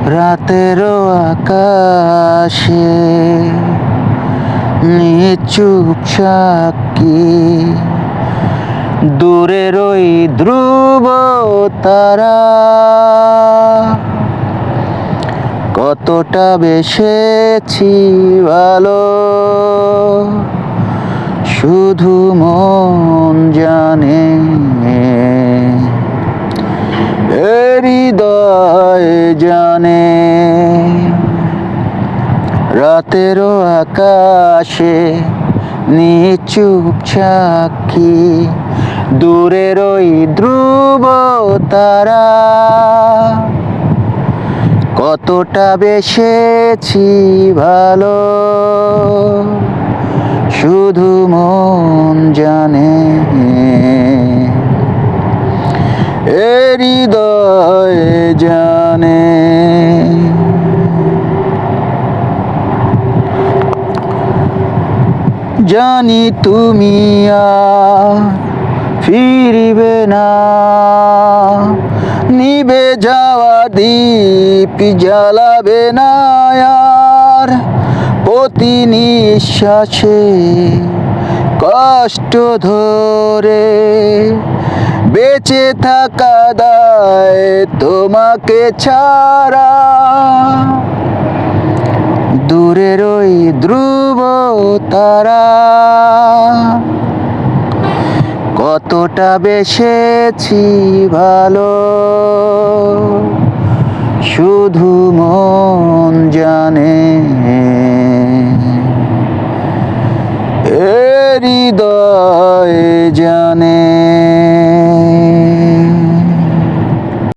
রাতেরও আকাশে নিচুপ সাক্ষী দূরের ওই ধ্রুব তারা কতটা বেসেছি ভালো শুধু মন জানে হৃদয় জানে রাতেরও আকাশে নিচুপ সাক্ষী দূরের ওই ধ্রুব তারা কতটা বেসেছি ভালো শুধু মন জানে হৃদয় জানে জানি তুমি আর ফিরিবে না নিভে যাওয়া দীপ জ্বালাবে না আর প্রতি নিঃশ্বাসে কষ্ট ধরে বেঁচে থাকা দায় তোমাকে ছাড়া দূরের ওই ধ্রুব তারা কতটা বেসেছি ভালো শুধু